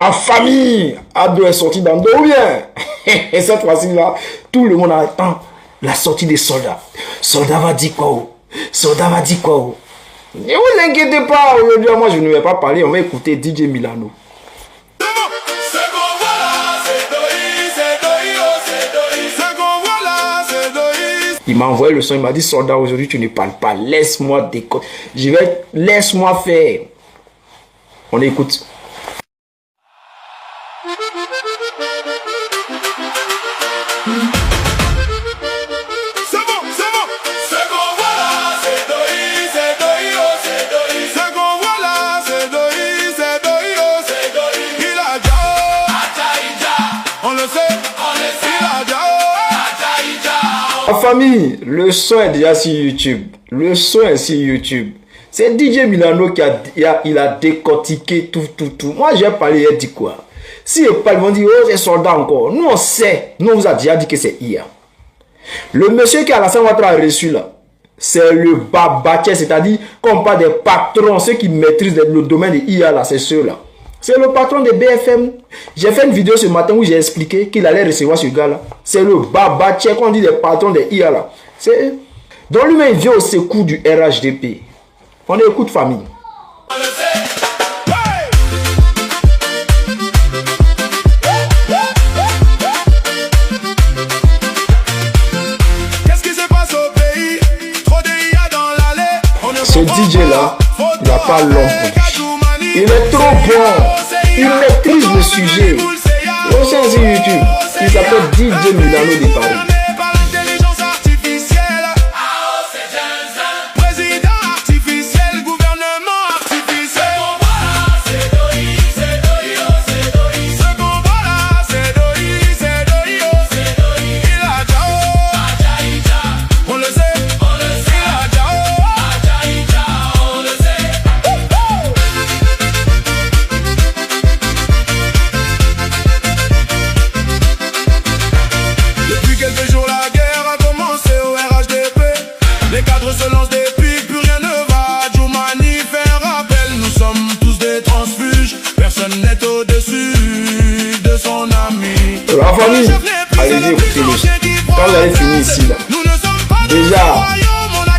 La famille Ado est sorti dans deux bien. Et cette fois-ci là, tout le monde attend la sortie des soldats. Soldat va dire quoi? Soldat va dire quoi? Ne vous inquiétez pas, aujourd'hui moi je ne vais pas parler, on va écouter DJ Milano. Il m'a envoyé le son, il m'a dit soldat aujourd'hui tu ne parles pas, laisse-moi décoder. Laisse-moi faire. On écoute. La famille, le son est déjà sur YouTube. Le son est sur YouTube. C'est DJ Milano qui a décortiqué tout. Moi, j'ai parlé, il dit quoi? Si ils parlent, ils vont dire, oh, c'est soldat encore. Nous, on sait. Nous, on vous a déjà dit que c'est IA. Le monsieur qui a la Ouattara reçu là, c'est le Babaché, c'est-à-dire qu'on parle des patrons, ceux qui maîtrisent le domaine de IA là, c'est ceux-là. C'est le patron de BFM. J'ai fait une vidéo ce matin où j'ai expliqué qu'il allait recevoir ce gars-là. C'est le Babaché qu'on dit des patrons de IA là. Donc lui-même, il vient au secours du RHDP. On écoute famille. Ce DJ là, il n'a pas l'homme. Il est trop bon. Il maîtrise le sujet. On sait sur YouTube. Il s'appelle DJ Milano de Paris. La famille, allez-y écoutez le son. Quand vous avez fini ici là, déjà,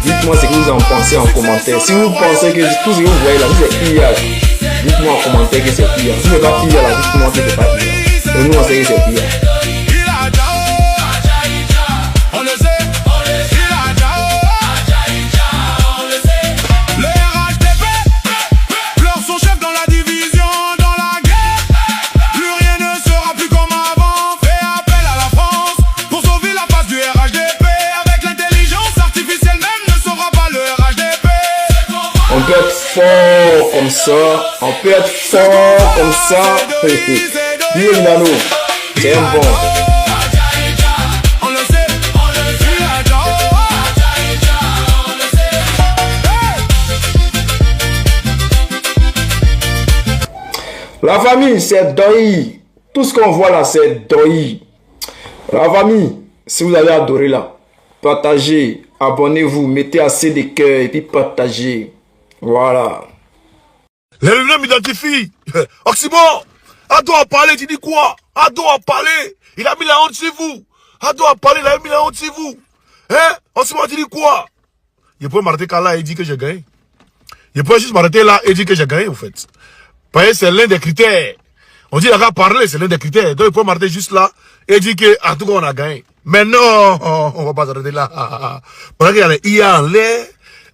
dites-moi ce que vous en pensez en commentaire. Si vous pensez que tout ce que vous voyez là, c'est IA, dites-moi en commentaire que c'est IA. Si ce n'est pas IA là, dites-moi que c'est pas IA. Et nous on sait que c'est IA. On peut être fort comme ça, on peut être fort comme ça. Dis Milano, c'est un bon. La famille, c'est Doi. Tout ce qu'on voit là, c'est Doi. La famille, si vous avez adoré là, partagez, abonnez-vous, mettez assez de cœur et puis partagez. Voilà. Les revenants m'identifient. Oxymore, Ado a parlé, tu dis quoi? Ado a parlé. Il a mis la honte sur vous. Ado a parlé, il a mis la honte sur vous. Hein? Oxymore, tu dis quoi? Il peut m'arrêter là et dire que j'ai gagné. Il peut juste m'arrêter là et dire que j'ai gagné, en fait. Parce que c'est l'un des critères. On dit, il a parlé, c'est l'un des critères. Donc, il peut m'arrêter juste là et dire que, en tout cas, on a gagné. Mais non, on va pas s'arrêter là. Parce qu'il y a les IA en l'air.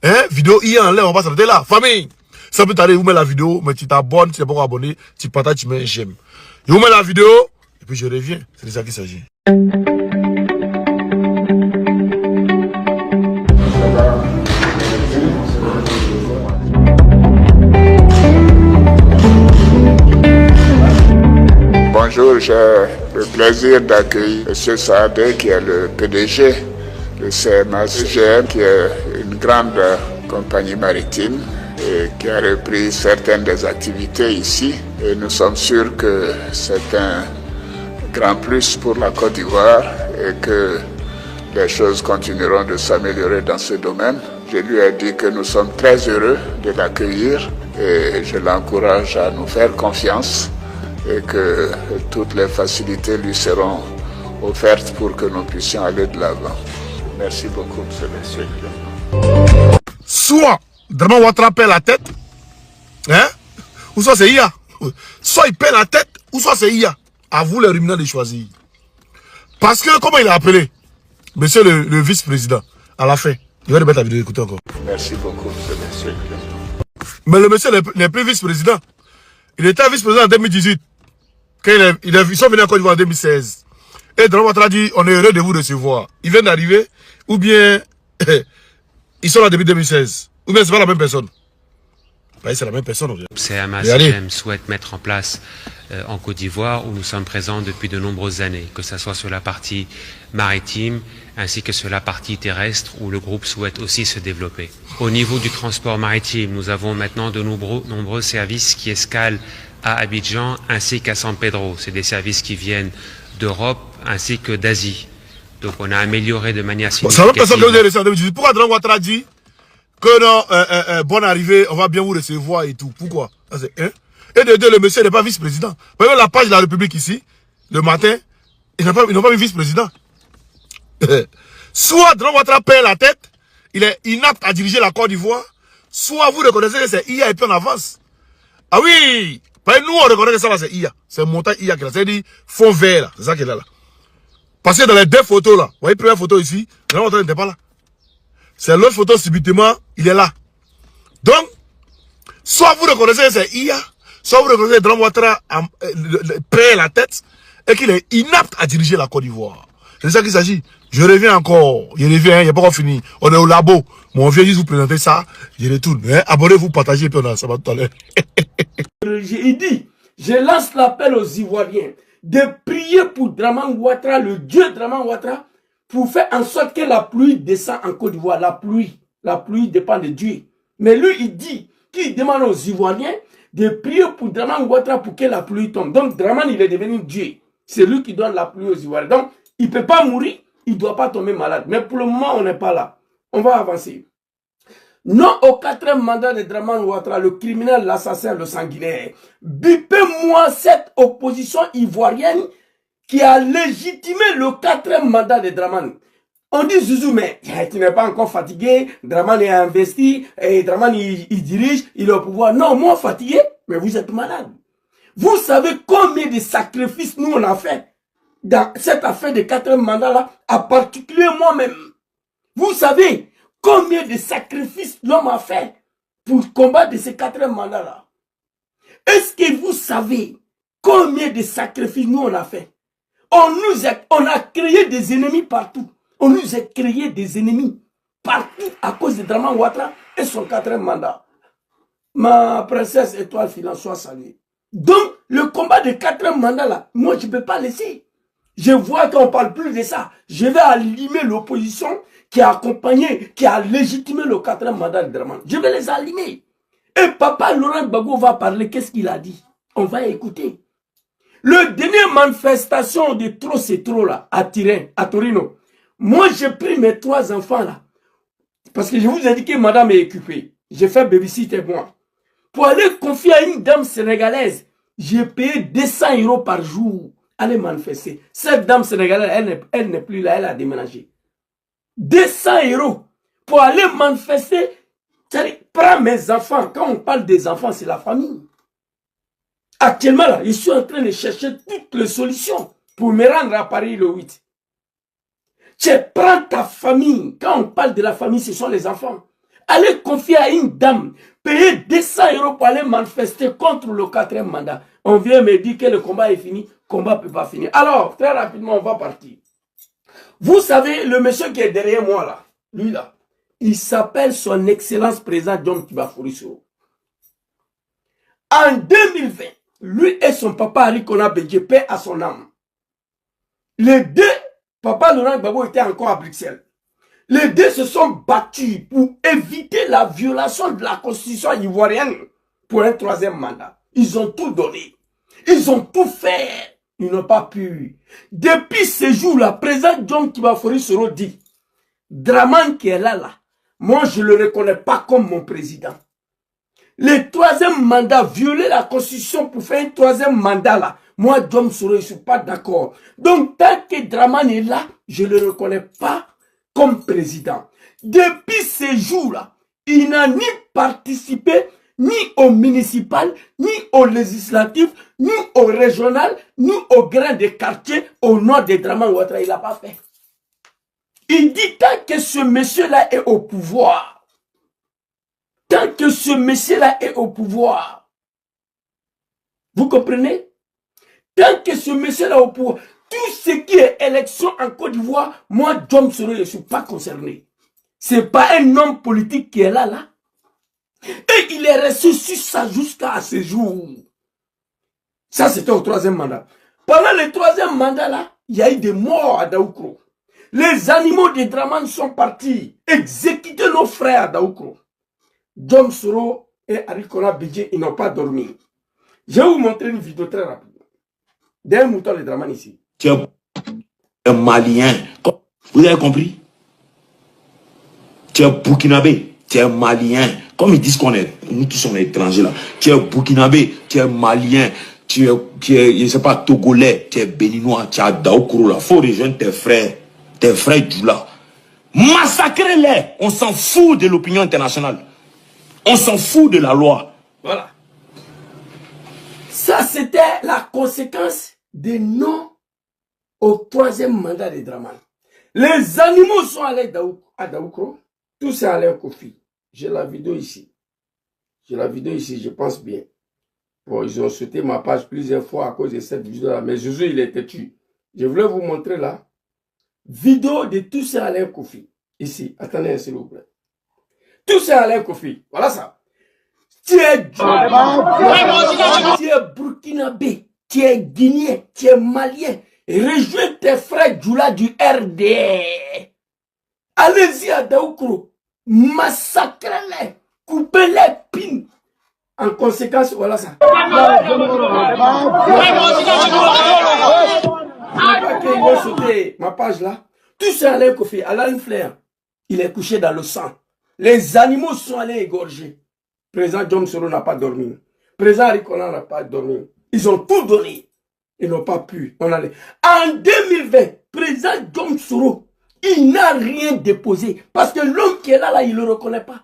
Hein, vidéo IA en l'air, on va s'arrêter là. Famille, ça peut t'arriver, vous mettez la vidéo, mais tu t'abonnes, tu n'es pas encore abonné, tu partages, tu mets un j'aime. Je vous mets la vidéo, et puis je reviens. C'est de ça qu'il s'agit. Bonjour, j'ai le plaisir d'accueillir M. Saadé, qui est le PDG de CMA-CGM, qui est une grande compagnie maritime et qui a repris certaines des activités ici. Et nous sommes sûrs que c'est un grand plus pour la Côte d'Ivoire et que les choses continueront de s'améliorer dans ce domaine. Je lui ai dit que nous sommes très heureux de l'accueillir et je l'encourage à nous faire confiance et que toutes les facilités lui seront offertes pour que nous puissions aller de l'avant. Merci beaucoup, M. le Président. Soit Draman Ouattara perd la tête, hein, ou soit c'est IA. Soit il perd la tête, ou soit c'est IA. À vous les ruminants de choisir. Parce que, comment il a appelé monsieur le vice-président, à la fin. Je vais remettre la vidéo, écoutez encore. Merci beaucoup, M. le Président. Mais le monsieur n'est plus vice-président. Il était vice-président en 2018. Quand ils sont venus en Côte d'Ivoire en 2016. Et Draman Ouattara dit, on est heureux de vous recevoir. Ils viennent d'arriver, ou bien, ils sont là depuis 2016. Ou bien c'est pas la même personne. Bah, c'est la même personne. CMA CGM souhaite mettre en place en Côte d'Ivoire, où nous sommes présents depuis de nombreuses années, que ce soit sur la partie maritime ainsi que sur la partie terrestre, où le groupe souhaite aussi se développer. Au niveau du transport maritime, nous avons maintenant de nombreux services qui escalent à Abidjan ainsi qu'à San Pedro. C'est des services qui viennent d'Europe ainsi que d'Asie. Donc on a amélioré de manière significative. Pourquoi Draman Ouattara dit que non, bonne arrivée, on va bien vous recevoir et tout. Pourquoi? Et de deux, le monsieur n'est pas vice-président. Vous voyez la page de la République ici, le matin, ils n'ont pas mis vice-président. Soit Draman Ouattara perd la tête, il est inapte à diriger la Côte d'Ivoire, soit vous reconnaissez que c'est IA et puis on avance. Ah oui, nous on reconnaît que ça là c'est IA. C'est montagne IA qui est là, c'est-à-dire fond vert là, c'est ça qui est là. Parce que dans les deux photos là, vous voyez la première photo ici, Draman Ouattara n'était pas là. C'est l'autre photo subitement, il est là. Donc, soit vous reconnaissez que c'est IA, soit vous reconnaissez que Draman Ouattara perd la tête et qu'il est inapte à diriger la Côte d'Ivoire. C'est de ça qu'il s'agit. Je reviens encore. Il reviens, il n'y a pas encore fini. On est au labo. Mon vieux juste vous présenter ça. Je retourne. Abonnez-vous, partagez, puis on a ça va tout à l'heure. Il dit, je lance l'appel aux Ivoiriens de prier pour Draman Ouattara, le dieu Draman Ouattara, pour faire en sorte que la pluie descend en Côte d'Ivoire. La pluie dépend de Dieu. Mais lui, il dit qu'il demande aux Ivoiriens de prier pour Draman Ouattara pour que la pluie tombe. Donc, Draman, il est devenu Dieu. C'est lui qui donne la pluie aux Ivoiriens. Donc, il ne peut pas mourir, il ne doit pas tomber malade. Mais pour le moment, on n'est pas là. On va avancer. Non au 4e mandat de Draman Ouattara, le criminel, l'assassin, le sanguinaire. Bipez-moi cette opposition ivoirienne qui a légitimé le 4e mandat de Draman. On dit Zouzou, mais tu n'es pas encore fatigué, Draman est investi, et Draman il dirige, il est au pouvoir. Non, moi fatigué, mais vous êtes malade. Vous savez combien de sacrifices nous on a fait dans cette affaire de 4e mandat là, en particulier moi-même. Vous savez combien de sacrifices l'homme a fait pour combattre ces 4e mandats là. Est-ce que vous savez combien de sacrifices nous on a fait? On a créé des ennemis partout. On nous a créé des ennemis partout à cause de Draman Ouattara et son 4e mandat. Ma princesse étoile filante soit saluée. Donc, le combat de 4e mandat là, moi je ne peux pas laisser. Je vois qu'on ne parle plus de ça. Je vais allumer l'opposition qui a accompagné, qui a légitimé le 4e mandat de Draman. Je vais les allumer. Et papa Laurent Gbagbo va parler. Qu'est-ce qu'il a dit? On va écouter. Le dernier manifestation de trop c'est trop là, à Turin, à Torino. Moi, j'ai pris mes 3 enfants là. Parce que je vous ai dit que madame est occupée. J'ai fait babysitter moi. Pour aller confier à une dame sénégalaise, j'ai payé 200 € par jour. Aller manifester. Cette dame sénégalaise, elle n'est plus là, elle a déménagé. 200 € pour aller manifester. Prends mes enfants. Quand on parle des enfants, c'est la famille. Actuellement, là, je suis en train de chercher toutes les solutions pour me rendre à Paris le 8. Tu prends ta famille. Quand on parle de la famille, ce sont les enfants. Allez confier à une dame, payer 200 € pour aller manifester contre le 4e mandat. On vient me dire que le combat est fini. Le combat ne peut pas finir. Alors, très rapidement, on va partir. Vous savez, le monsieur qui est derrière moi là, lui là, il s'appelle son excellence président John Kibafouri Soro. En 2020, lui et son papa Ali Kona Bédié, paix à son âme. Les deux, papa Laurent Gbagbo était encore à Bruxelles. Les deux se sont battus pour éviter la violation de la constitution ivoirienne pour un 3e mandat. Ils ont tout donné. Ils ont tout fait. Ils n'ont pas pu. Depuis ce jour-là, président John Kibafouri Soro dit, Draman qui est là, moi je ne le reconnais pas comme mon président. Le troisième mandat, violer la constitution pour faire un troisième mandat là. Moi, Djom Soro, je ne suis pas d'accord. Donc, tant que Dramane est là, je ne le reconnais pas comme président. Depuis ces jours-là, il n'a ni participé, ni au municipal, ni au législatif, ni au régional, ni au grain des quartiers, au nom de Dramane Ouattara. Il n'a pas fait. Il dit tant que ce monsieur-là est au pouvoir, tant que ce monsieur-là est au pouvoir, vous comprenez? Tant que ce monsieur-là est au pouvoir, tout ce qui est élection en Côte d'Ivoire, moi, Djom Soro, je ne suis pas concerné. Ce n'est pas un homme politique qui est là. Et il est resté sur ça jusqu'à ce jour. Ça, c'était au troisième mandat. Pendant le troisième mandat, là, il y a eu des morts à Daoukro. Les animaux de Dramane sont partis exécuter nos frères à Daoukro. Djom Soro et Arikona Bidje, ils n'ont pas dormi. Je vais vous montrer une vidéo très rapide. D'un mouton de Dramane ici. Tu es un Malien. Vous avez compris? Tu es Burkinabé. Tu es Malien. Comme ils disent qu'on est, nous tous sommes étrangers là. Tu es Burkinabé. Tu es Malien. Tu es, je ne sais pas, Togolais. Tu es Béninois. Tu es Daoukro là. Faut rejoindre tes frères. Tes frères Djoula. Massacrez-les. On s'en fout de l'opinion internationale. On s'en fout de la loi. Voilà. Ça, c'était la conséquence des non au troisième mandat de Dramane. Les animaux sont allés à Daoukro. Tous sont allés à Kofi. J'ai la vidéo ici. J'ai la vidéo ici, je pense bien. Bon, ils ont sauté ma page plusieurs fois à cause de cette vidéo-là. Mais Jésus, il était tué. Je voulais vous montrer là. Vidéo de tous Alain Kofi. Ici, attendez s'il vous plaît. Tous Alain Kofi. Voilà ça. Tu es Burkinabé, tu es Guinéen, tu es Malien. Rejoins tes frères Djoula du RD. Allez-y à Daoukro. Massacrez-les. Coupez-les pines. En conséquence, voilà ça. Ils vont sauter ma page là. Tout ça allait Kofi, Alain Flair, il est couché dans le sang. Les animaux sont allés égorger. Président Djom Soro n'a pas dormi. Président Arikona n'a pas dormi. Ils ont tout donné. Ils n'ont pas pu. En 2020, président Djom Soro, il n'a rien déposé. Parce que l'homme qui est là, il ne le reconnaît pas.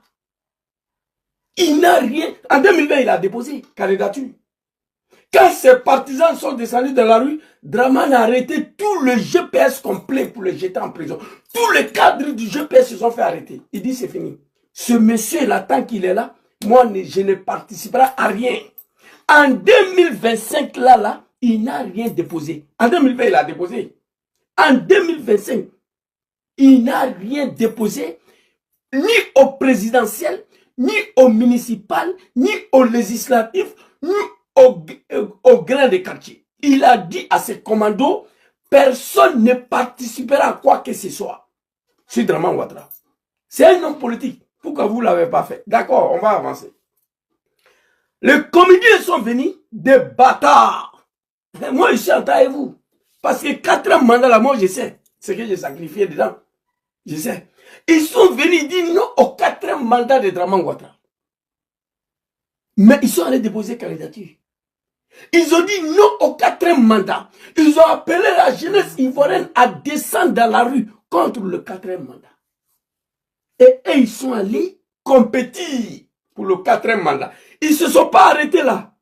Il n'a rien. En 2020, il a déposé candidature. Quand ses partisans sont descendus dans la rue, Dramane a arrêté tout le GPS complet pour le jeter en prison. Tous les cadres du GPS se sont fait arrêter. Il dit c'est fini. Ce monsieur-là, tant qu'il est là, moi, je ne participerai à rien. En 2025, là, il n'a rien déposé. En 2020, il a déposé. En 2025, il n'a rien déposé, ni au présidentiel, ni au municipal, ni au législatif, ni au grain des quartiers. Il a dit à ses commandos, personne ne participera à quoi que ce soit. C'est Dramane Ouattara. C'est un homme politique. Pourquoi vous ne l'avez pas fait? D'accord, on va avancer. Les comédiens sont venus, des bâtards. Moi, je suis en train de vous. Parce que 4 mandats là, moi, je sais ce que j'ai sacrifié dedans. Je sais. Ils sont venus dire non au 4e mandat de Dramane Ouattara. Mais ils sont allés déposer candidature. Ils ont dit non au 4e mandat. Ils ont appelé la jeunesse ivoirienne à descendre dans la rue contre le 4e mandat. Et ils sont allés compétir pour le 4e mandat. Ils ne se sont pas arrêtés là.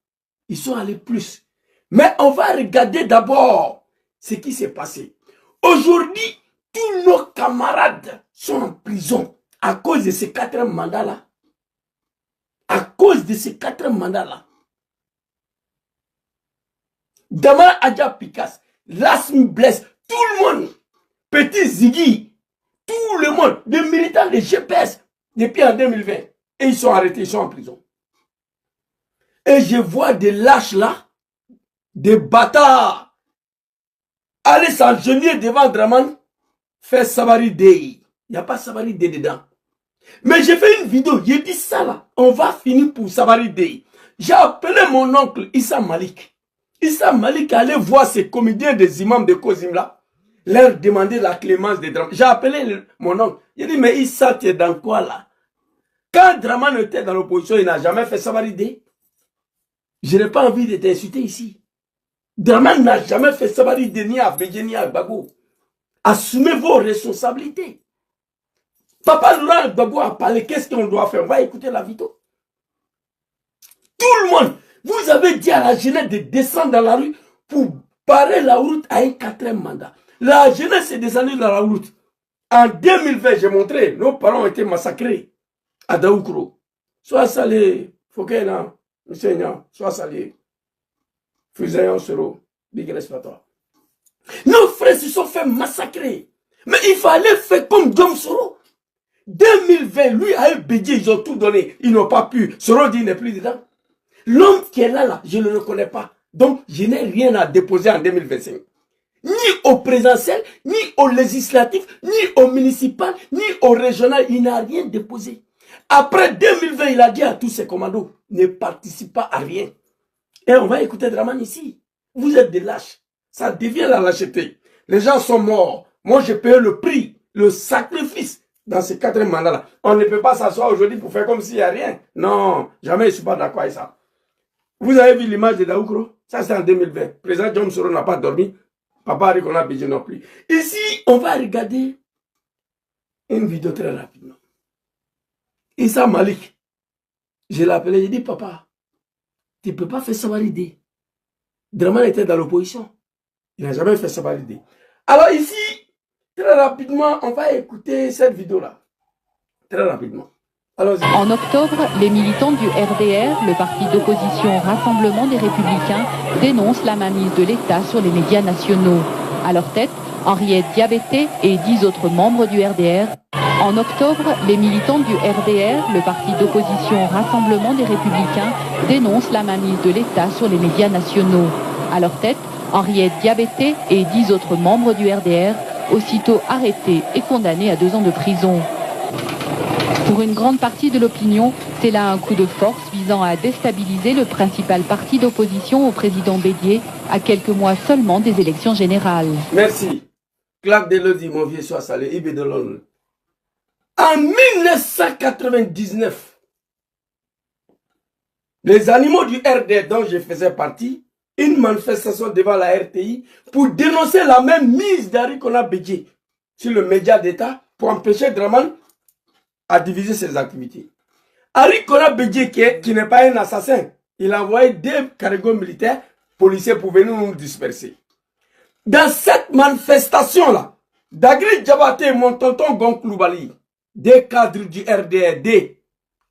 Ils sont allés plus. Mais on va regarder d'abord ce qui s'est passé. Aujourd'hui, tous nos camarades sont en prison à cause de ces 4e mandats-là. À cause de ces 4e mandats-là. Dama Adja Pikas, Lasmi Bless, tout le monde, Petit Ziggy, tout le monde, des militants de GPS depuis en 2020. Et ils sont arrêtés, ils sont en prison. Et je vois des lâches là, des bâtards, aller s'engenouiller devant Dramane, faire Sabari Day. Il n'y a pas Sabari Day dedans. Mais j'ai fait une vidéo, j'ai dit ça là, on va finir pour Sabari Day. J'ai appelé mon oncle Issa Malik. Issa Malik allait voir ces comédiens des imams de Kozim là, leur demander la clémence des Dramane. J'ai appelé mon oncle. J'ai dit, mais Issa, tu es dans quoi là? Quand Draman était dans l'opposition, il n'a jamais fait Sabaride. Je n'ai pas envie de t'insulter ici. Draman n'a jamais fait Sabaride ni à Bédé ni à Gbagbo. Assumez vos responsabilités. Papa Laurent Gbagbo a parlé, qu'est-ce qu'on doit faire? On va écouter la vidéo. Tout le monde, vous avez dit à la jeunesse de descendre dans la rue pour barrer la route à un 4e mandat. La jeunesse est descendue dans la route. En 2020, j'ai montré, nos parents ont été massacrés à Daoukro. Sois salé, Fokena, Monseigneur, sois salé. Fusayon Soro, big respect à toi. Nos frères se sont fait massacrer. Mais il fallait faire comme Dom Soro. 2020, lui a eu Bédié, ils ont tout donné. Ils n'ont pas pu. Soro dit, il n'est plus dedans. L'homme qui est là, je ne le reconnais pas. Donc, je n'ai rien à déposer en 2025. Ni au présidentiel, ni au législatif, ni au municipal, ni au régional. Il n'a rien déposé. Après 2020, il a dit à tous ses commandos, ne participez pas à rien. Et on va écouter Draman ici. Vous êtes des lâches. Ça devient la lâcheté. Les gens sont morts. Moi, j'ai payé le prix, le sacrifice dans ces 4 mandats-là. On ne peut pas s'asseoir aujourd'hui pour faire comme s'il n'y a rien. Non, jamais je ne suis pas d'accord avec ça. Vous avez vu l'image de Daoukro? Ça, c'est en 2020. Président John Soro n'a pas dormi. Papa Arikona Bédé non plus. Ici, on va regarder une vidéo très rapidement. Issa Malik, je l'ai appelé, j'ai dit, papa, tu ne peux pas faire Sabaride. Draman était dans l'opposition. Il n'a jamais fait Sabaride. Alors ici, très rapidement, on va écouter cette vidéo-là. Très rapidement. En octobre, les militants du RDR, le parti d'opposition Rassemblement des Républicains, dénoncent la mainmise de l'État sur les médias nationaux. À leur tête, Henriette Diabété et 10 autres membres du RDR. En octobre, les militants du RDR, le parti d'opposition Rassemblement des Républicains, dénoncent la mainmise de l'État sur les médias nationaux. À leur tête, Henriette Diabété et 10 autres membres du RDR, aussitôt arrêtés et condamnés à 2 ans de prison. Pour une grande partie de l'opinion, c'est là un coup de force visant à déstabiliser le principal parti d'opposition au président Bédié à quelques mois seulement des élections générales. Merci. Claque de l'Odi, mon vieux, soit salé, Ibé de l'On. En 1999, les animaux du RD dont je faisais partie, une manifestation devant la RTI pour dénoncer la même mise d'Arikona Bédié sur le média d'État pour empêcher Draman à diviser ses activités. Arikona Bédié, qui n'est pas un assassin, il a envoyé 2 cargos militaires, policiers pour venir nous disperser. Dans cette manifestation-là, Dagri Diabaté et mon tonton Gonkloubali, des cadres du RDRD,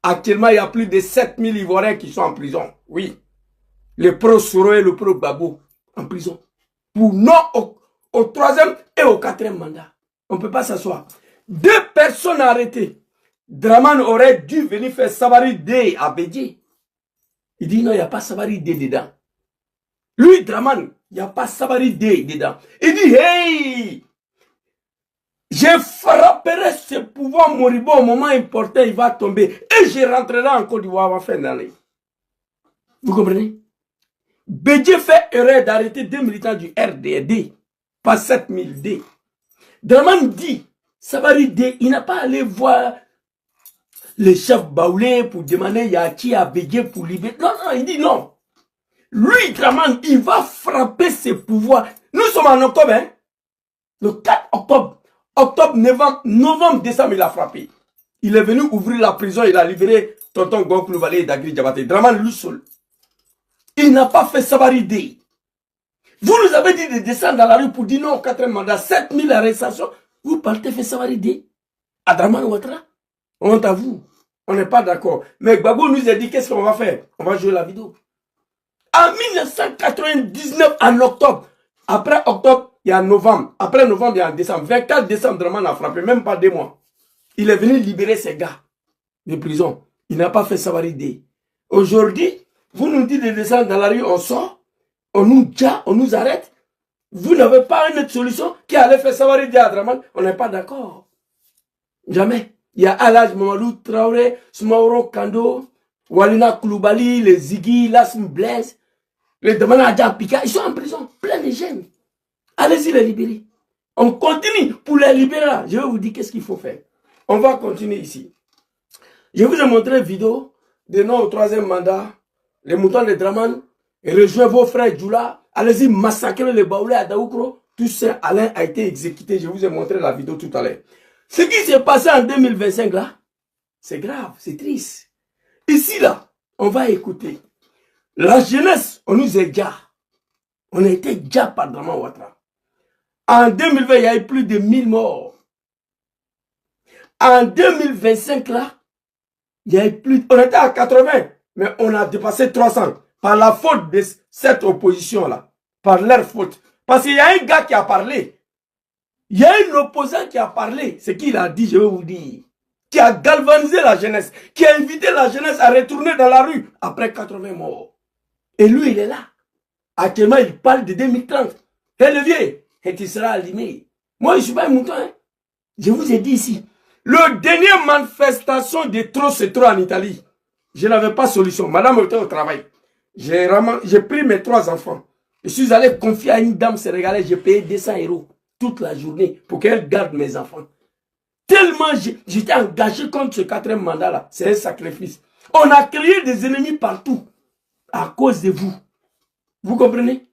actuellement il y a plus de 7000 Ivoiriens qui sont en prison. Oui. Le pro Soro et le pro Gbagbo en prison. Pour non au 3e et au 4e mandat. On ne peut pas s'asseoir. 2 personnes arrêtées. Draman aurait dû venir faire Sabaride à Bédié. Il dit non, il n'y a pas Sabaride dedans. Lui, Draman, il n'y a pas Sabaride dedans. Il dit, hey, je frapperai ce pouvoir moribond au moment important, il va tomber. Et je rentrerai en Côte d'Ivoire avant fin d'année. Vous comprenez? Bédié fait erreur d'arrêter 2 militants du RDD, pas 7000 D. Draman dit, Sabaride, il n'a pas allé voir les chefs baoulés pour demander Yaki à Bédié pour libérer. Non, non, il dit non. Lui, Draman, il va frapper ses pouvoirs. Nous sommes en octobre, hein? Le 4 octobre. Octobre, novembre, décembre, il a frappé. Il est venu ouvrir la prison, il a libéré tonton Gonkloubali et Dagri Diabaté. Draman, lui seul. Il n'a pas fait Sabaride. Vous nous avez dit de descendre dans la rue pour dire non au 4e mandat, 7000 arrestations. Vous partez faire Sabaride à Draman Ouattara. Honte à vous. On n'est pas d'accord. Mais Gbagbo nous a dit qu'est-ce qu'on va faire? On va jouer la vidéo. En 1999, en octobre. Après octobre, il y a novembre. Après novembre, il y a décembre. 24 décembre, Draman a frappé, même pas 2 mois. Il est venu libérer ses gars de prison. Il n'a pas fait Sabaride. Aujourd'hui, vous nous dites de descendre dans la rue, on sort, on nous arrête. Vous n'avez pas une autre solution qui allait faire Sabaride à Draman. On n'est pas d'accord. Jamais. Il y a Alaj Mamadou Traoré, Smaoro Kando, Walina Koulibaly, les Ziggy, Lasm Blaise, les Damana Adjapika, ils sont en prison, plein de jeunes. Allez-y les libérer. On continue pour les libérer. Je vais vous dire qu'est-ce qu'il faut faire. On va continuer ici. Je vous ai montré une vidéo de non au 3e mandat, les moutons de Draman, et rejoignez vos frères Djoula, allez-y massacrer les Baoulés à Daoukro. Toussaint Alain a été exécuté. Je vous ai montré la vidéo tout à l'heure. Ce qui s'est passé en 2025 là, c'est grave, c'est triste. Ici là, on va écouter. La jeunesse, on nous est déjà. On a été déjà par Draman Ouattara. En 2020, il y a eu plus de 1000 morts. En 2025 là, il y a eu plus. On était à 80, mais on a dépassé 300 par la faute de cette opposition là, par leur faute. Parce qu'il y a un gars qui a parlé. Il y a un opposant qui a parlé. Ce qu'il a dit, je vais vous dire. Qui a galvanisé la jeunesse. Qui a invité la jeunesse à retourner dans la rue après 80 morts. Et lui, il est là. Actuellement, il parle de 2030. Et le vieux, et tu seras allumé. Moi, je ne suis pas un mouton. Hein. Je vous ai dit ici. Le dernier manifestation de trop, c'est trop en Italie. Je n'avais pas de solution. Madame était au travail. J'ai pris mes 3 enfants. Je suis allé confier à une dame sénégalaise, j'ai payé 200 € toute la journée pour qu'elle garde mes enfants. Tellement j'étais engagé contre ce 4e mandat-là. C'est un sacrifice. On a créé des ennemis partout à cause de vous. Vous comprenez?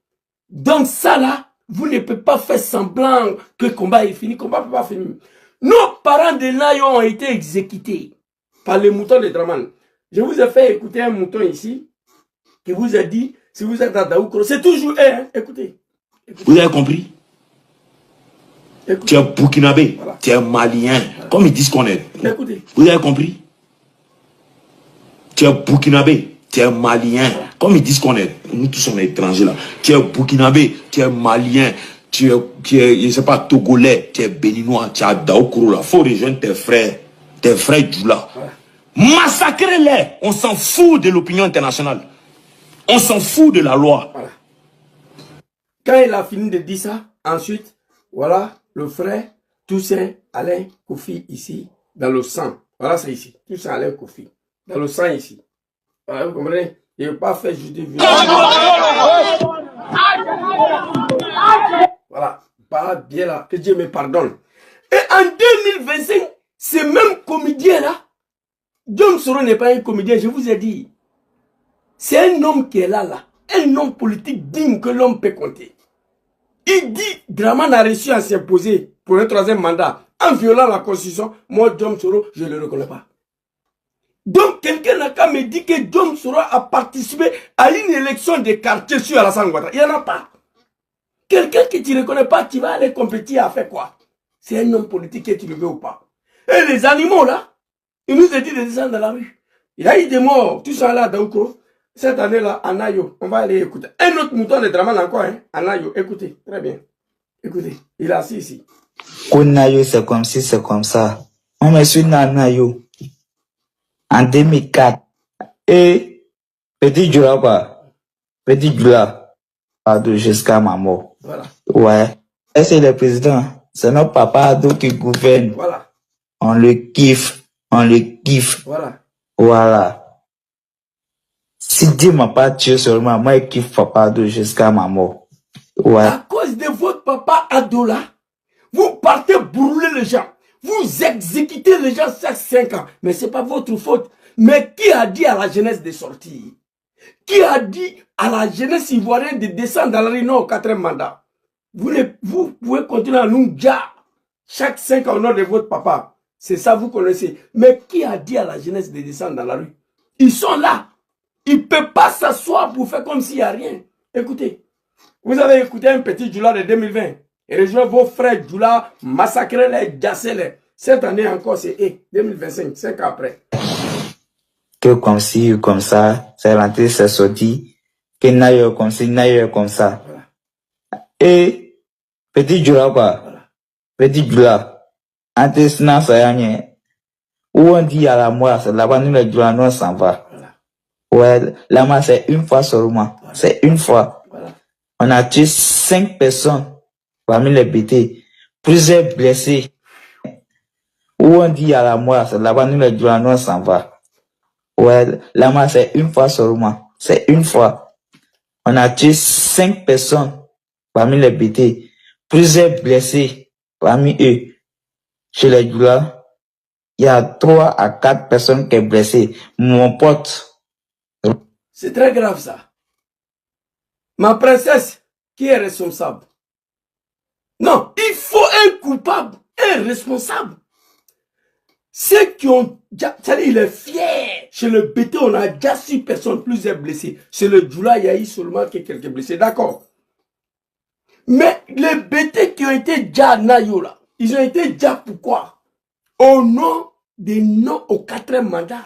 Donc ça là, vous ne pouvez pas faire semblant que le combat est fini. Le combat ne peut pas finir. Nos parents de Nayo ont été exécutés par les moutons de Draman. Je vous ai fait écouter un mouton ici qui vous a dit, si vous êtes à Daoukro, c'est toujours hein? Écoutez. Vous avez compris? Écoutez. Tu es burkinabé, voilà. Tu es malien, voilà. Comme ils disent qu'on est. Écoutez. Vous avez compris? Tu es burkinabé, tu es malien, voilà. Comme ils disent qu'on est. Nous tous sommes étrangers là. Tu es burkinabé, tu es malien, tu es je ne sais pas, togolais, tu es béninois, tu es à Daoukro là. Il faut rejoindre tes frères Djoula. Voilà. Massacrez-les. On s'en fout de l'opinion internationale. On s'en fout de la loi. Voilà. Quand il a fini de dire ça, ensuite, voilà, le frère Toussaint Alain Kofi ici, dans le sang. Voilà, c'est ici. Toussaint Alain Kofi. Dans le sang ici. Voilà, vous comprenez? Il n'a pas fait juste de violence. Voilà. Pas bien là. Que Dieu me pardonne. Et en 2025, ce même comédien là, Djom Soro n'est pas un comédien, je vous ai dit. C'est un homme qui est là. Un homme politique digne que l'homme peut compter. Il dit, Draman a réussi à s'imposer pour un 3e mandat en violant la constitution. Moi, Djom Soro, je ne le reconnais pas. Donc, quelqu'un n'a qu'à me dire que Djom Soro a participé à une élection de quartier sur Alassane Ouattara. Il n'y en a pas. Quelqu'un que tu ne reconnais pas, tu vas aller compétir à faire quoi? C'est un homme politique que tu le veux ou pas. Et les animaux là, il nous a dit de descendre dans la rue. Il y a eu des morts, tout ça là, Daoukro. Cette année-là, à Nayo, on va aller écouter. Un autre mouton de Draman encore, hein, à Nayo, écoutez, très bien. Écoutez, il est assis ici. Nayo, c'est comme si, c'est comme ça. On me suit à Nayo. En 2004. Et, petit Djoula, quoi. Petit Djoula. Pardon, jusqu'à ma mort. Voilà. Ouais. Et c'est le président. C'est notre papa Ado qui gouverne. Voilà. On le kiffe. On le kiffe. Voilà. Voilà. Si Dieu m'a pas tué seulement, moi je kiffe papa Ado jusqu'à ma mort. Ouais. À cause de votre papa Ado là, vous partez brûler les gens. Vous exécutez les gens chaque 5 ans. Mais c'est pas votre faute. Mais qui a dit à la jeunesse de sortir? Qui a dit à la jeunesse ivoirienne de descendre dans la rue au 4e mandat? Vous pouvez continuer à nous dire chaque 5 ans au nom de votre papa. C'est ça, vous connaissez. Mais qui a dit à la jeunesse de descendre dans la rue? Ils sont là. Ils ne peuvent pas s'asseoir pour faire comme s'il n'y a rien. Écoutez, vous avez écouté un petit Djoula de 2020. Et rejoignez vos frères Djoula, massacrez-les, gassez-les. Cette année encore, c'est 2025, 5 ans après. Que comme ci, comme ça, c'est rentré, c'est sorti. Que Nayo comme ci, Nayo comme ça. Voilà. Et petit Djoula quoi. Voilà. Petit Djoula. Antes, ça y est. Où on dit à la mort, c'est là-bas, nous les Djoula, nous on s'en va. Ouais, là, c'est une fois seulement. Voilà. C'est une fois. Voilà. On a tué 5 personnes parmi les BT. Plusieurs blessés. Où on dit à la mort, c'est là-bas, nous les Djoula, nous on s'en va. Ouais, là, c'est une fois seulement. C'est une fois. On a tué 5 personnes parmi les BT. Plusieurs blessés parmi eux. Chez les Djoula, il y a 3 à 4 personnes qui sont blessées. Mon pote. C'est très grave ça. Ma princesse, qui est responsable? Non, il faut un coupable, un responsable. Ceux qui ont déjà, c'est-à-dire, il est fier. Chez le BT, on a déjà 6 personnes, plusieurs blessés. Chez le Djoula, il y a eu seulement quelques blessés, d'accord. Mais les BT qui ont été déjà à Nayo, là, ils ont été déjà pourquoi? Au nom des noms au 4e mandat.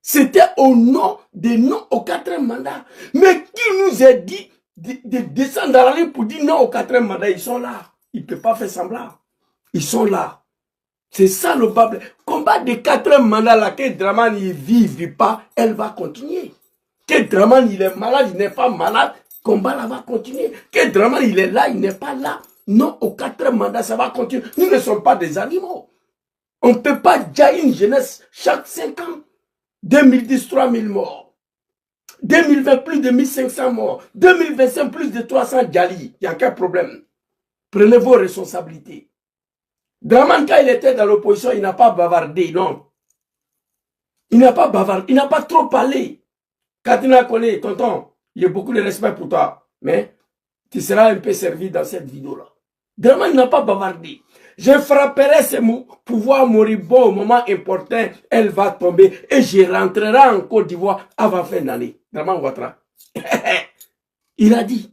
C'était au nom des noms au 4e mandat. Mais qui nous a dit de descendre dans la rue pour dire non au 4e mandat? Ils sont là. Ils ne peuvent pas faire semblant. Ils sont là. C'est ça le problème. Combat de 4e mandat là, que Draman il vit pas, elle va continuer. Que Draman il est malade, il n'est pas malade, combat là va continuer. Que Draman il est là, il n'est pas là. Non, au 4e mandat, ça va continuer. Nous ne sommes pas des animaux. On ne peut pas dire une jeunesse chaque 5 ans. 2010, 3000 morts. 2020, plus de 1500 morts. 2025, plus de 300 Djali. Il n'y a qu'un problème. Prenez vos responsabilités. Draman, quand il était dans l'opposition, il n'a pas bavardé, non. Il n'a pas bavardé, il n'a pas trop parlé. Katina Kone, tonton, il y a beaucoup de respect pour toi. Mais tu seras un peu servi dans cette vidéo-là. Draman n'a pas bavardé. Je frapperai ces mots, pouvoir mourir bon au moment important, elle va tomber et je rentrerai en Côte d'Ivoire avant fin d'année. Draman Ouattara. Il a dit,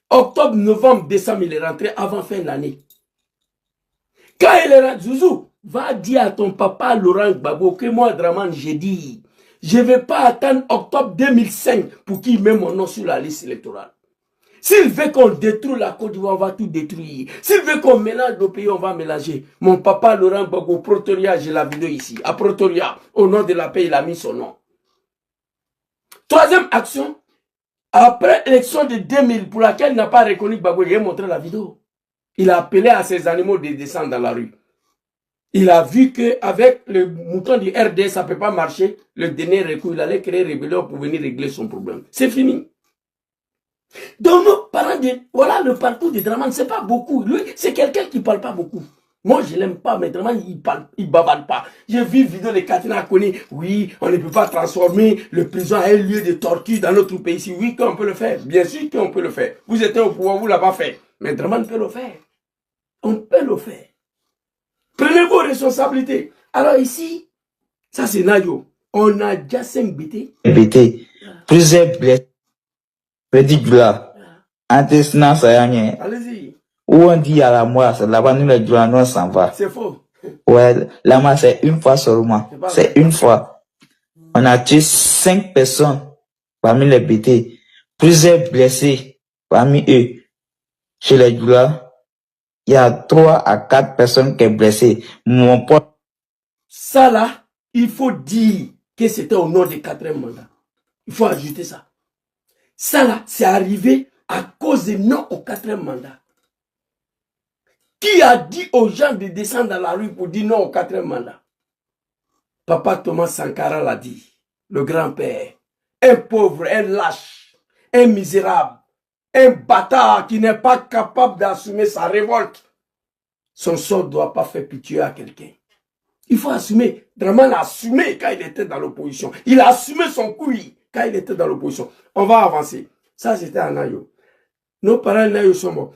octobre, novembre, décembre, il est rentré avant fin d'année. Quand il est rentré, Zouzou, va dire à ton papa Laurent Gbagbo que moi, Draman, j'ai dit, je ne vais pas attendre octobre 2005 pour qu'il mette mon nom sur la liste électorale. S'il veut qu'on détruise la Côte d'Ivoire, on va tout détruire. S'il veut qu'on mélange nos pays, on va mélanger. Mon papa Laurent Gbagbo, Pretoria, j'ai la vidéo ici. À Pretoria, au nom de la paix, il a mis son nom. Troisième action, après l'élection de 2000, pour laquelle il n'a pas reconnu Gbagbo, il a montré la vidéo. Il a appelé à ses animaux de descendre dans la rue. Il a vu qu'avec le mouton du RDS, ça ne peut pas marcher. Le dernier recours, il allait créer rébellion pour venir régler son problème. C'est fini. Donc, nous parlons de, voilà le parcours de Draman, c'est pas beaucoup. Lui, c'est quelqu'un qui ne parle pas beaucoup. Moi, je l'aime pas, mais Draman, il bavarde pas. J'ai vu une vidéo de Katina Kone. Oui, on ne peut pas transformer le prison en un lieu de torture dans notre pays. Si oui, qu'on peut le faire. Bien sûr qu'on peut le faire. Vous êtes au pouvoir, vous ne l'avez pas fait. Mais Draman peut le faire. On peut le faire. Prenez vos responsabilités. Alors ici, ça c'est Nayo. On a déjà 5 BT. BT. Plusieurs blessés. Petit Djoula. Antécédent, ça y est. Allez-y. Où on dit à la mort, c'est là-bas, nous les Djoula, nous on s'en va. C'est faux. Ouais, la mort, c'est une fois seulement. C'est une fois. On a tué 5 personnes parmi les BT. Plusieurs blessés parmi eux. Chez les Djoula, il y a 3 à 4 personnes qui sont blessées. Mon pote. Ça là, il faut dire que c'était au nom du 4e mandat. Il faut ajouter ça. Ça là, c'est arrivé à cause de non au 4e mandat. Qui a dit aux gens de descendre dans la rue pour dire non au 4e mandat? Papa Thomas Sankara l'a dit. Le grand-père. Un pauvre, un lâche, un misérable. Un bâtard qui n'est pas capable d'assumer sa révolte. Son sort ne doit pas faire pitié à quelqu'un. Il faut assumer. Draman a assumé quand il était dans l'opposition. Il a assumé son couille quand il était dans l'opposition. On va avancer. Ça, c'était à Nayo. Nos parents Nayo sont morts.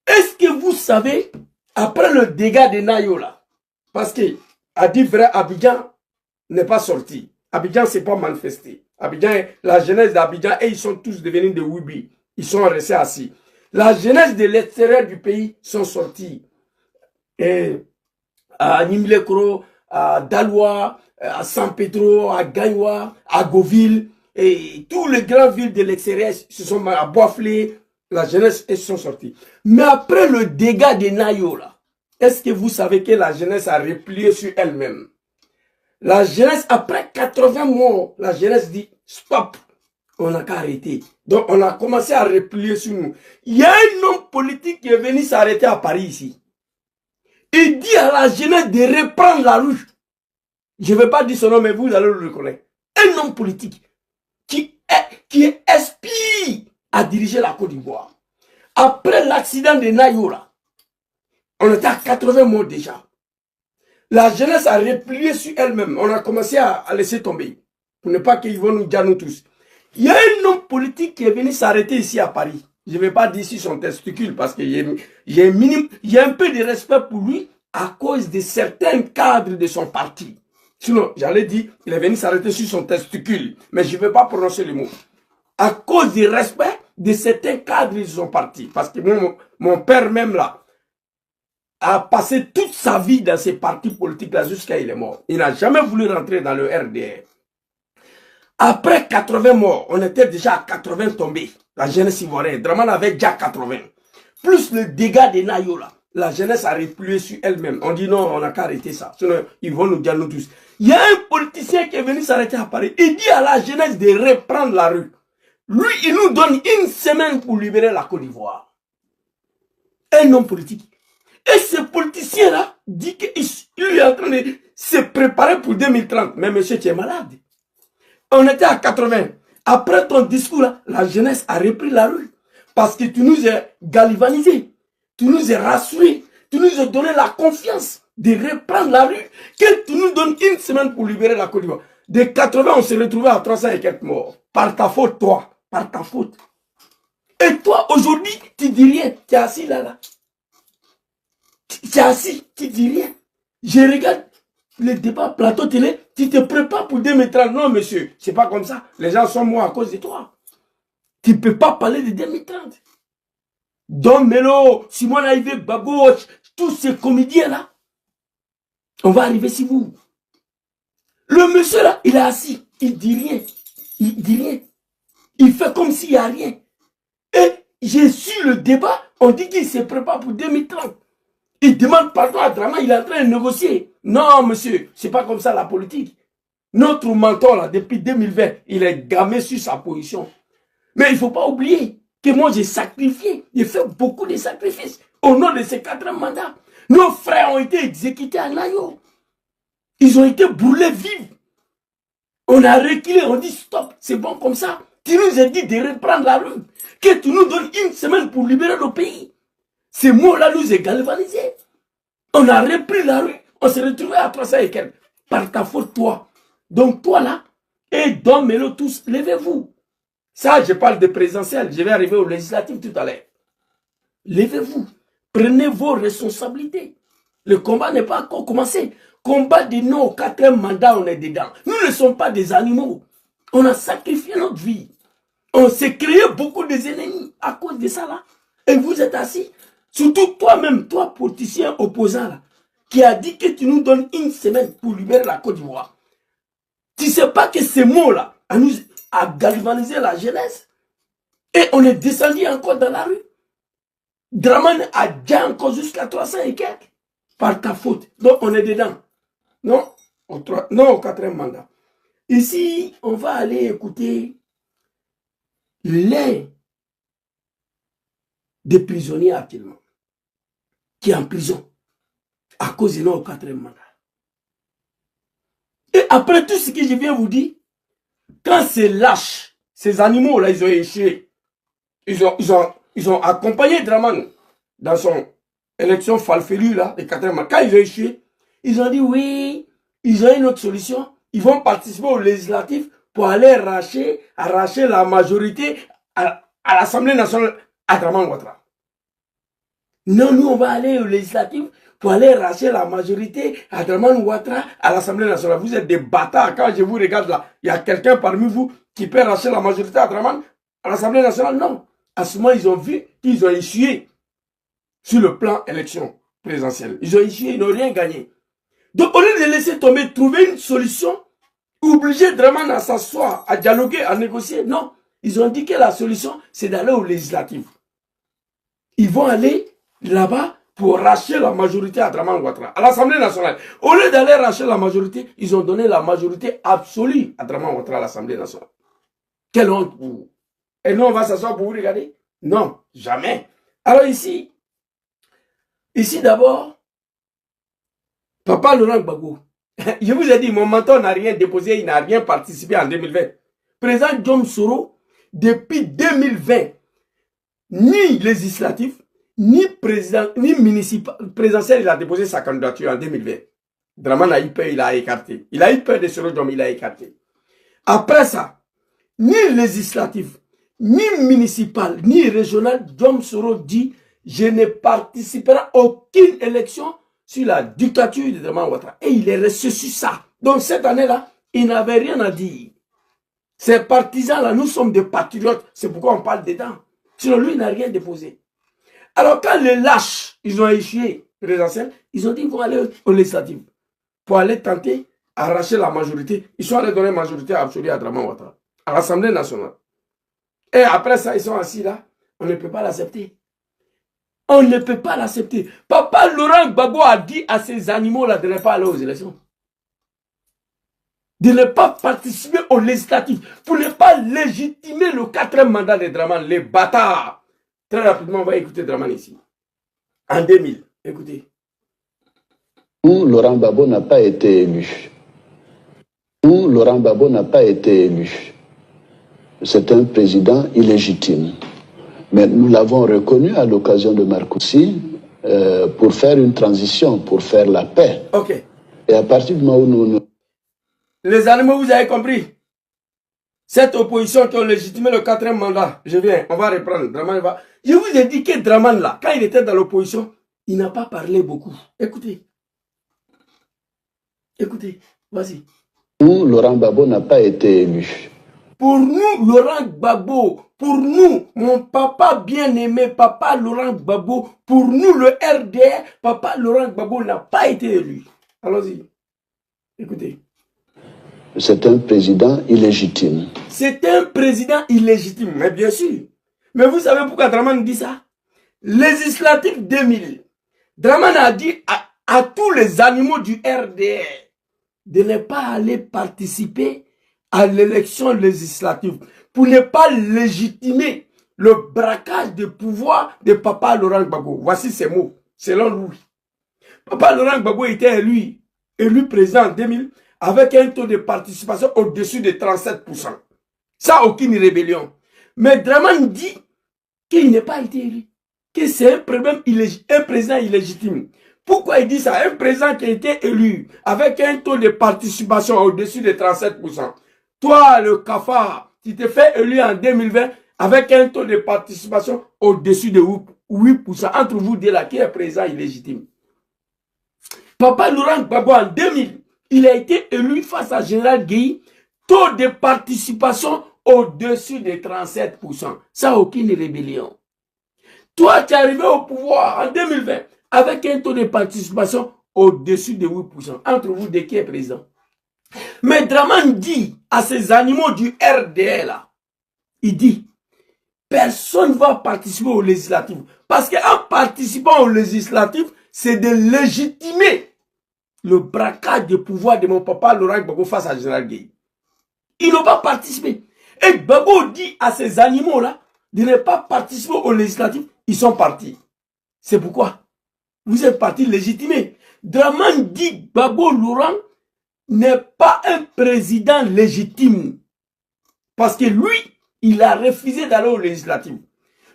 Est-ce que vous savez, après le dégât de Nayo là, parce que, à dire vrai, Abidjan n'est pas sorti. Abidjan s'est pas manifesté. Abidjan, la jeunesse d'Abidjan, et ils sont tous devenus des Wibi. Ils sont restés assis. La jeunesse de l'extérieur du pays sont sortis. Et à Nimlekro, à Daloa, à San Pedro, à Gagnoa, à Goville, et tous les grandes villes de l'extérieur se sont à Boisflé, la jeunesse, ils sont sortis. Mais après le dégât de Nayo, là, est-ce que vous savez que la jeunesse a replié sur elle-même? La jeunesse, après 80 mois, la jeunesse dit stop. On n'a qu'à arrêter. Donc, on a commencé à replier sur nous. Il y a un homme politique qui est venu s'arrêter à Paris ici. Il dit à la jeunesse de reprendre la rue. Je ne vais pas dire son nom, mais vous allez le reconnaître. Un homme politique qui est esprit à diriger la Côte d'Ivoire. Après l'accident de Nayo, là, on était à 80 morts déjà. La jeunesse a replié sur elle-même. On a commencé à laisser tomber. Pour ne pas qu'ils vont nous dire nous tous. Il y a un homme politique qui est venu s'arrêter ici à Paris. Je ne vais pas dire ici son testicule parce qu'il y a un peu de respect pour lui à cause de certains cadres de son parti. Sinon, j'allais dire, il est venu s'arrêter sur son testicule. Mais je ne vais pas prononcer les mots. À cause du respect de certains cadres de son parti. Parce que mon père même là, a passé toute sa vie dans ces partis politiques-là jusqu'à il est mort. Il n'a jamais voulu rentrer dans le RDR. Après 80 morts, on était déjà à 80 tombés. La jeunesse ivoirienne, Dramane avait déjà 80. Plus le dégât des Nayo là. La jeunesse a replié sur elle-même. On dit non, on n'a qu'à arrêter ça. Sinon, ils vont nous dire nous tous. Il y a un politicien qui est venu s'arrêter à Paris. Il dit à la jeunesse de reprendre la rue. Lui, il nous donne une semaine pour libérer la Côte d'Ivoire. Un homme politique. Et ce politicien-là dit qu'il est en train de se préparer pour 2030. Mais monsieur, tu es malade. On était à 80. Après ton discours-là, la jeunesse a repris la rue. Parce que tu nous as galvanisés. Tu nous as rassurés. Tu nous as donné la confiance de reprendre la rue. Que tu nous donnes une semaine pour libérer la Côte d'Ivoire. De 80, on s'est retrouvé à 300 et quelques morts. Par ta faute, toi. Par ta faute. Et toi, aujourd'hui, tu dis rien. Tu es assis là. Tu es assis, tu dis rien. Je regarde le débat plateau télé, tu te prépares pour 2030. Non, monsieur, c'est pas comme ça. Les gens sont morts à cause de toi. Tu ne peux pas parler de 2030. Don Melo, Simon Aïvé, Babo, tous ces comédiens-là, on va arriver sur vous. Le monsieur là, il est assis, il dit rien. Il dit rien. Il fait comme s'il n'y a rien. Et j'ai su le débat, on dit qu'il se prépare pour 2030. Il demande pardon à Dramane, il est en train de négocier. Non, monsieur, c'est pas comme ça la politique. Notre mentor, là, depuis 2020, il est gamé sur sa position. Mais il ne faut pas oublier que moi, j'ai sacrifié. J'ai fait beaucoup de sacrifices au nom de ces 4 mandats. Nos frères ont été exécutés à Nayo. Ils ont été brûlés vifs. On a reculé, on dit stop, c'est bon comme ça. Tu nous as dit de reprendre la rue. Que tu nous donnes une semaine pour libérer le pays. Ces mots-là nous ont galvanisés. On a repris la rue. On s'est retrouvé à 300 et quelques. Par ta faute, toi. Donc, toi là, et Don Melo, tous, levez-vous. Ça, je parle de présidentiel. Je vais arriver au législatif tout à l'heure. Levez-vous. Prenez vos responsabilités. Le combat n'est pas encore commencé. Combat de nos 4e mandat, on est dedans. Nous ne sommes pas des animaux. On a sacrifié notre vie. On s'est créé beaucoup d'ennemis à cause de ça là. Et vous êtes assis. Surtout toi-même, toi politicien opposant là, qui a dit que tu nous donnes une semaine pour libérer la Côte d'Ivoire. Tu ne sais pas que ces mots-là a galvanisé la jeunesse. Et on est descendu encore dans la rue. Dramane a déjà encore jusqu'à 300 et quelques. Par ta faute. Donc on est dedans. Non, au 4e mandat. Ici, on va aller écouter l'un des prisonniers actuellement, qui est en prison, à cause de nos 4e mandat. Et après tout ce que je viens vous dire, quand c'est lâche, ces animaux-là, ils ont échoué. Ils ont accompagné Dramane dans son élection falfelue, là, de 4e mandat. Quand ils ont échoué, ils ont dit oui, ils ont une autre solution. Ils vont participer au législatif pour aller arracher la majorité à l'Assemblée nationale à Dramane Ouattara. Non, nous, on va aller au législatif pour aller arracher la majorité à Dramane Ouattara à l'Assemblée nationale. Vous êtes des bâtards. Quand je vous regarde là, il y a quelqu'un parmi vous qui peut arracher la majorité à Dramane à l'Assemblée nationale? Non. À ce moment, ils ont vu qu'ils ont échoué sur le plan élection présidentielle. Ils ont échoué, ils n'ont rien gagné. Donc, au lieu de laisser tomber, trouver une solution, obliger Dramane à s'asseoir, à dialoguer, à négocier, non. Ils ont dit que la solution, c'est d'aller au législatif. Ils vont aller là-bas pour racheter la majorité à Dramane Ouattara, à l'Assemblée nationale. Au lieu d'aller racheter la majorité, ils ont donné la majorité absolue à Dramane Ouattara à l'Assemblée nationale. Quelle honte pour vous. Et nous, on va s'asseoir pour vous regarder? Non, jamais. Alors ici d'abord, Papa Laurent Gbagbo, je vous ai dit, mon mentor n'a rien déposé, il n'a rien participé en 2020. Président John Soro, depuis 2020, ni législatif, ni présidentiel, il a déposé sa candidature en 2020. Dramane a eu peur, il a écarté. Il a eu peur de Soro Diom, il a écarté. Après ça, ni législatif, ni municipal, ni régional, Diom Soro dit je ne participerai à aucune élection sur la dictature de Dramane Ouattara. Et il est resté sur ça. Donc cette année-là, il n'avait rien à dire. Ces partisans-là, nous sommes des patriotes. C'est pourquoi on parle dedans. Sinon, lui, il n'a rien déposé. Alors, quand les lâches, ils ont échoué présidentiel, ils ont dit qu'ils vont aller au législatif pour aller tenter arracher la majorité. Ils sont allés donner la majorité absolue à Dramane Ouattara, à l'Assemblée nationale. Et après ça, ils sont assis là. On ne peut pas l'accepter. On ne peut pas l'accepter. Papa Laurent Gbagbo a dit à ces animaux-là de ne pas aller aux élections. De ne pas participer aux législatives. Pour ne pas légitimer le 4e mandat de Dramane, les bâtards. Très rapidement, on va écouter Dramane ici. En 2000, écoutez. Où Laurent Gbagbo n'a pas été élu. Où Laurent Gbagbo n'a pas été élu. C'est un président illégitime. Mais nous l'avons reconnu à l'occasion de Marcoussi pour faire une transition, pour faire la paix. Ok. Et à partir du moment où nous... Les animaux, vous avez compris. Cette opposition qui a légitimé le 4e mandat, je viens, on va reprendre. Dramane va... Je vous ai dit que Dramane là, quand il était dans l'opposition, il n'a pas parlé beaucoup. Écoutez. Écoutez, vas-y. Où Laurent Gbagbo n'a pas été élu. Pour nous, Laurent Gbagbo, pour nous, mon papa bien-aimé, papa Laurent Gbagbo, pour nous, le RDR, papa Laurent Gbagbo n'a pas été élu. Allons-y. Écoutez. C'est un président illégitime. C'est un président illégitime, mais bien sûr. Mais vous savez pourquoi Dramane dit ça? Législatif 2000. Dramane a dit à tous les animaux du RDR de ne pas aller participer à l'élection législative pour ne pas légitimer le braquage de pouvoir de papa Laurent Gbagbo. Voici ses mots, selon lui. Papa Laurent Gbagbo était élu président en 2000 avec un taux de participation au-dessus de 37%. Ça, aucune rébellion. Mais Dramane dit qu'il n'a pas été élu. Que c'est un président illégitime. Pourquoi il dit ça? Un président qui a été élu avec un taux de participation au-dessus de 37%. Toi, le cafard, tu t'es fait élu en 2020 avec un taux de participation au-dessus de 8%. Entre vous deux là, qui est président illégitime? Papa Laurent Gbagbo en 2000, il a été élu face à Général Guèye, taux de participation au-dessus de 37%. Ça, aucune rébellion. Toi, tu es arrivé au pouvoir en 2020 avec un taux de participation au-dessus de 8%. Entre vous deux, qui est président? Mais Dramane dit à ces animaux du RDR là, il dit, personne ne va participer aux législatives. Parce qu'en participant aux législatives, c'est de légitimer le braquage de pouvoir de mon papa Laurent Gbagbo face à Général Guèye. Ils n'ont pas participé. Et Gbagbo dit à ces animaux-là de ne pas participer aux législatives. Ils sont partis. C'est pourquoi vous êtes partis légitimés. Dramane dit Gbagbo Laurent n'est pas un président légitime. Parce que lui, il a refusé d'aller aux législatives.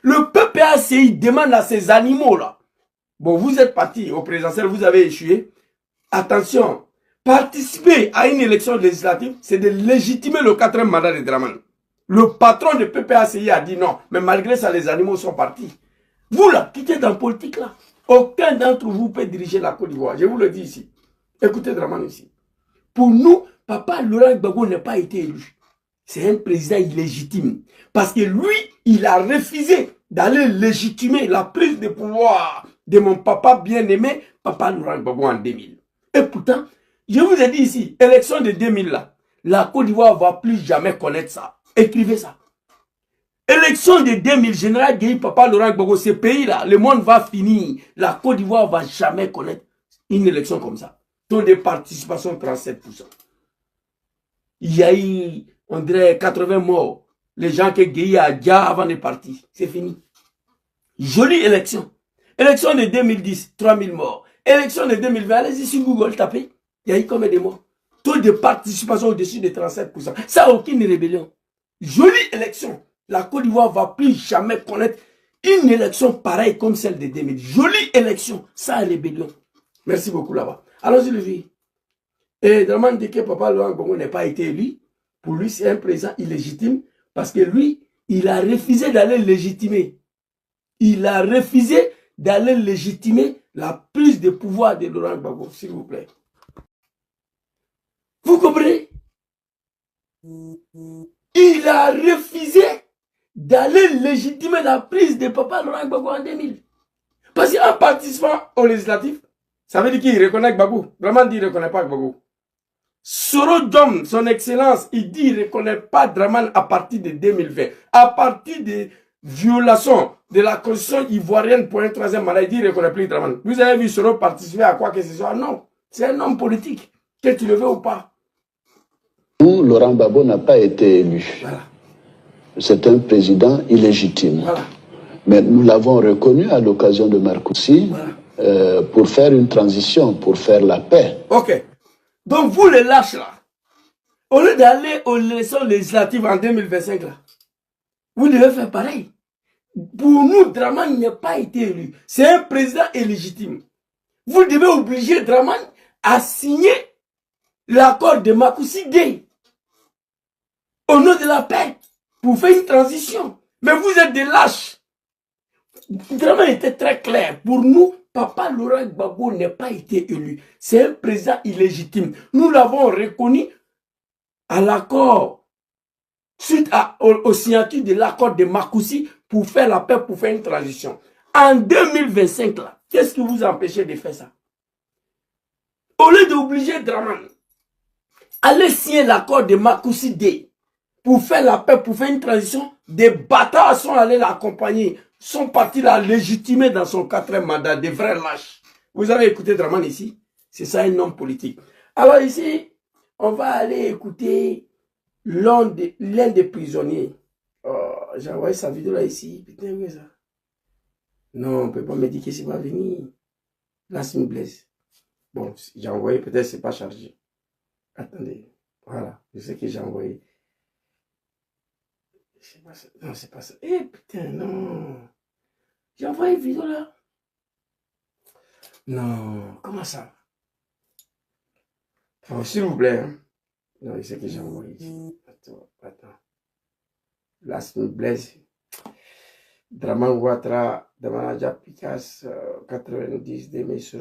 Le PPACI demande à ces animaux-là. Bon, vous êtes partis au présidentiel, vous avez échoué. Attention, participer à une élection législative, c'est de légitimer le 4e mandat de Dramane. Le patron de PPACI a dit non, mais malgré ça, les animaux sont partis. Vous là, qui êtes dans la politique là, aucun d'entre vous peut diriger la Côte d'Ivoire. Je vous le dis ici. Écoutez Dramane ici. Pour nous, papa Laurent Gbagbo n'a pas été élu. C'est un président illégitime. Parce que lui, il a refusé d'aller légitimer la prise de pouvoir de mon papa bien-aimé, papa Laurent Gbagbo en 2000. Et pourtant, je vous ai dit ici, élection de 2000 là, la Côte d'Ivoire ne va plus jamais connaître ça. Écrivez ça. Élection de 2000, Général Guèye, papa Laurent Gbagbo, ce pays-là, le monde va finir. La Côte d'Ivoire ne va jamais connaître une élection comme ça. Taux de participation 37%. Il y a eu, on dirait, 80 morts. Les gens que Guèye a dit avant de partir. C'est fini. Jolie élection. Élection de 2010, 3000 morts. Élection de 2020, allez-y sur Google, tapez. Il y a eu combien de morts? Taux de participation au-dessus de 37%. Ça, aucune rébellion. Jolie élection. La Côte d'Ivoire ne va plus jamais connaître une élection pareille comme celle de 2000. Jolie élection. Ça, rébellion. Merci beaucoup là-bas. Allons-y, le vie. Et Draman dit que Papa Laurent Gbagbo n'a pas été élu. Pour lui, c'est un président illégitime parce que lui, il a refusé d'aller légitimer. Il a refusé d'aller légitimer la prise de pouvoir de Laurent Gbagbo, s'il vous plaît. Vous comprenez? Il a refusé d'aller légitimer la prise de Papa Laurent Gbagbo en 2000. Parce qu'en participant au législatif, ça veut dire qu'il reconnaît Gbagbo. Vraiment, il ne reconnaît pas Gbagbo. Soro Dom, son excellence, il dit qu'il ne reconnaît pas Draman à partir de 2020. À partir des violations de la constitution ivoirienne pour un troisième mandat, il dit qu'il ne reconnaît plus Draman. Vous avez vu Soro participer à quoi que ce soit? Non. C'est un homme politique, que tu le veux ou pas. Où Laurent Gbagbo n'a pas été élu. Voilà. C'est un président illégitime. Voilà. Mais nous l'avons reconnu à l'occasion de Marcoussi pour faire une transition, pour faire la paix. Ok. Donc vous les lâches là, au lieu d'aller aux élections législatives en 2025 là, vous devez faire pareil. Pour nous, Draman n'a pas été élu. C'est un président illégitime. Vous devez obliger Draman à signer l'accord de Marcoussi Day au nom de la paix pour faire une transition. Mais vous êtes des lâches. Draman était très clair. Pour nous, Papa Laurent Gbagbo n'a pas été élu. C'est un président illégitime. Nous l'avons reconnu à l'accord, suite aux signatures de l'accord de Marcoussi pour faire la paix, pour faire une transition. En 2025, là, qu'est-ce qui vous empêche de faire ça? Au lieu d'obliger Draman à aller signer l'accord de Marcoussi Day pour faire la paix, pour faire une transition, des bâtards sont allés l'accompagner, sont partis la légitimer dans son 4e mandat, des vrais lâches. Vous avez écouté Draman ici? C'est ça un homme politique. Alors ici, on va aller écouter l'un des prisonniers. Oh, j'ai envoyé sa vidéo là ici. Putain, où est ça? Non, on ne peut pas me dire que c'est pas venu. Là, ça me blesse. Bon, j'ai envoyé, peut-être c'est pas chargé. Attendez. Voilà, je sais que j'ai envoyé. Non, c'est pas ça. Eh putain, non. J'ai envoyé une vidéo là. Non, comment ça? Oh, s'il vous plaît. Hein. Non, je sais que j'ai envoyé ici. Attends. Là, c'est une blesse. Draman Ouattara, Damanaja Picasso, 90, Demi sur